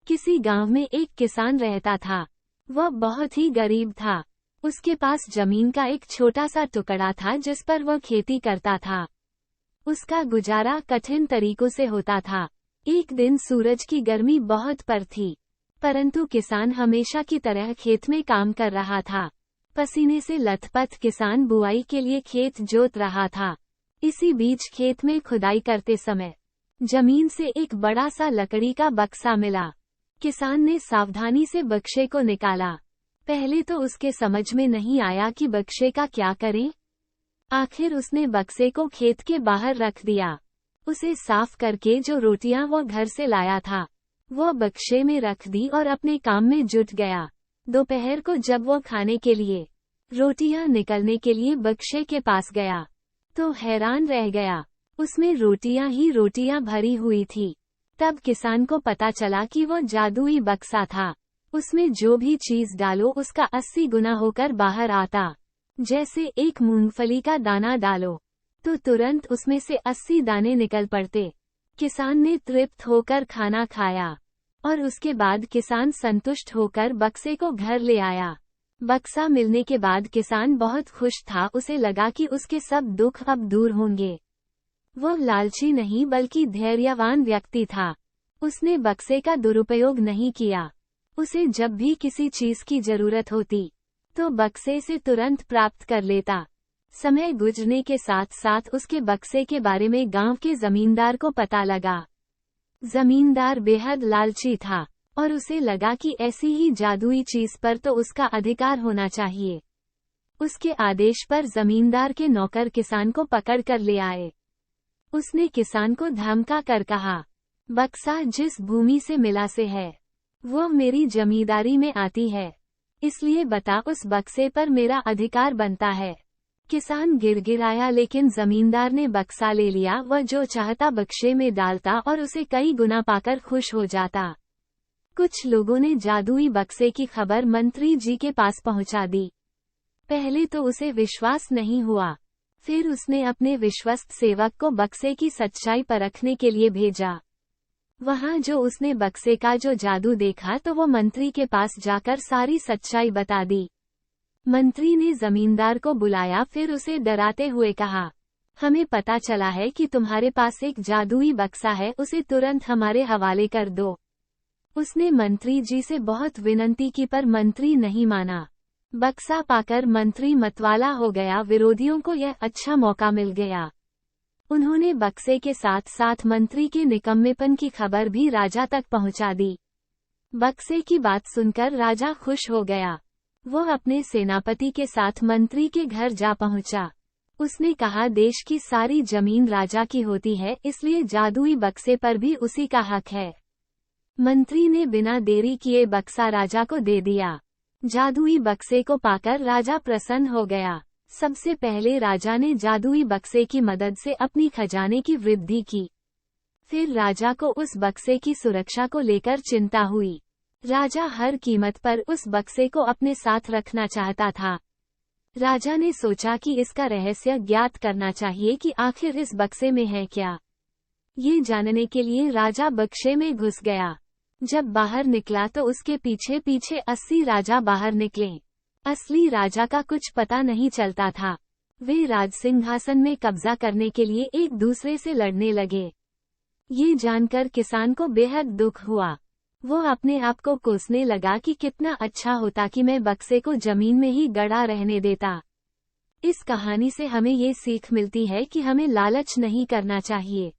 किसी गांव में एक किसान रहता था। वह बहुत ही गरीब था। उसके पास जमीन का एक छोटा सा टुकड़ा था जिस पर वह खेती करता था। उसका गुजारा कठिन तरीकों से होता था। एक दिन सूरज की गर्मी बहुत पर थी, परंतु किसान हमेशा की तरह खेत में काम कर रहा था। पसीने से लथपथ किसान बुआई के लिए खेत जोत रहा था। इसी बीच खेत में खुदाई करते समय जमीन से एक बड़ा सा लकड़ी का बक्सा मिला। किसान ने सावधानी से बक्से को निकाला। पहले तो उसके समझ में नहीं आया कि बक्से का क्या करें। आखिर उसने बक्से को खेत के बाहर रख दिया। उसे साफ करके जो रोटियां वो घर से लाया था वो बक्से में रख दी और अपने काम में जुट गया। दोपहर को जब वो खाने के लिए रोटियां निकलने के लिए बक्से के पास गया तो हैरान रह गया। उसमें रोटियां ही रोटियां भरी हुई थी। तब किसान को पता चला कि वो जादुई बक्सा था। उसमें जो भी चीज डालो उसका 80 गुना होकर बाहर आता। जैसे एक मूंगफली का दाना डालो तो तुरंत उसमें से 80 दाने निकल पड़ते। किसान ने तृप्त होकर खाना खाया और उसके बाद किसान संतुष्ट होकर बक्से को घर ले आया। बक्सा मिलने के बाद किसान बहुत खुश था। उसे लगा कि उसके सब दुख अब दूर होंगे। वह लालची नहीं बल्कि धैर्यवान व्यक्ति था। उसने बक्से का दुरुपयोग नहीं किया। उसे जब भी किसी चीज की जरूरत होती तो बक्से से तुरंत प्राप्त कर लेता। समय गुजरने के साथ साथ उसके बक्से के बारे में गांव के जमींदार को पता लगा। जमींदार बेहद लालची था और उसे लगा कि ऐसी ही जादुई चीज पर तो उसका अधिकार होना चाहिए। उसके आदेश पर जमींदार के नौकर किसान को पकड़ कर ले आए। उसने किसान को धमका कर कहा, बक्सा जिस भूमि से मिला से है वो मेरी जमींदारी में आती है, इसलिए बता उस बक्से पर मेरा अधिकार बनता है। किसान गिड़गिड़ाया लेकिन जमींदार ने बक्सा ले लिया। वह जो चाहता बक्से में डालता और उसे कई गुना पाकर खुश हो जाता। कुछ लोगों ने जादुई बक्से की खबर मंत्री जी के पास पहुंचा दी। पहले तो उसे विश्वास नहीं हुआ। फिर उसने अपने विश्वस्त सेवक को बक्से की सच्चाई परखने के लिए भेजा। वहां जो उसने बक्से का जो जादू देखा तो वो मंत्री के पास जाकर सारी सच्चाई बता दी। मंत्री ने जमींदार को बुलाया, फिर उसे डराते हुए कहा, हमें पता चला है कि तुम्हारे पास एक जादुई बक्सा है, उसे तुरंत हमारे हवाले कर दो। उसने मंत्री जी से बहुत विनती की पर मंत्री नहीं माना। बक्सा पाकर मंत्री मतवाला हो गया। विरोधियों को यह अच्छा मौका मिल गया। उन्होंने बक्से के साथ साथ मंत्री के निकम्मेपन की खबर भी राजा तक पहुंचा दी। बक्से की बात सुनकर राजा खुश हो गया। वो अपने सेनापति के साथ मंत्री के घर जा पहुंचा। उसने कहा, देश की सारी जमीन राजा की होती है, इसलिए जादुई बक्से पर भी उसी का हक है। मंत्री ने बिना देरी किए बक्सा राजा को दे दिया। जादुई बक्से को पाकर राजा प्रसन्न हो गया। सबसे पहले राजा ने जादुई बक्से की मदद से अपनी खजाने की वृद्धि की। फिर राजा को उस बक्से की सुरक्षा को लेकर चिंता हुई। राजा हर कीमत पर उस बक्से को अपने साथ रखना चाहता था। राजा ने सोचा कि इसका रहस्य ज्ञात करना चाहिए कि आखिर इस बक्से में है क्या। ये जानने के लिए राजा बक्से में घुस गया। जब बाहर निकला तो उसके पीछे पीछे 80 राजा बाहर निकले। असली राजा का कुछ पता नहीं चलता था। वे राजसिंहासन में कब्जा करने के लिए एक दूसरे से लड़ने लगे। ये जानकर किसान को बेहद दुख हुआ। वो अपने आप को कोसने लगा कि कितना अच्छा होता कि मैं बक्से को जमीन में ही गड़ा रहने देता। इस कहानी से हमें ये सीख मिलती है कि हमें लालच नहीं करना चाहिए।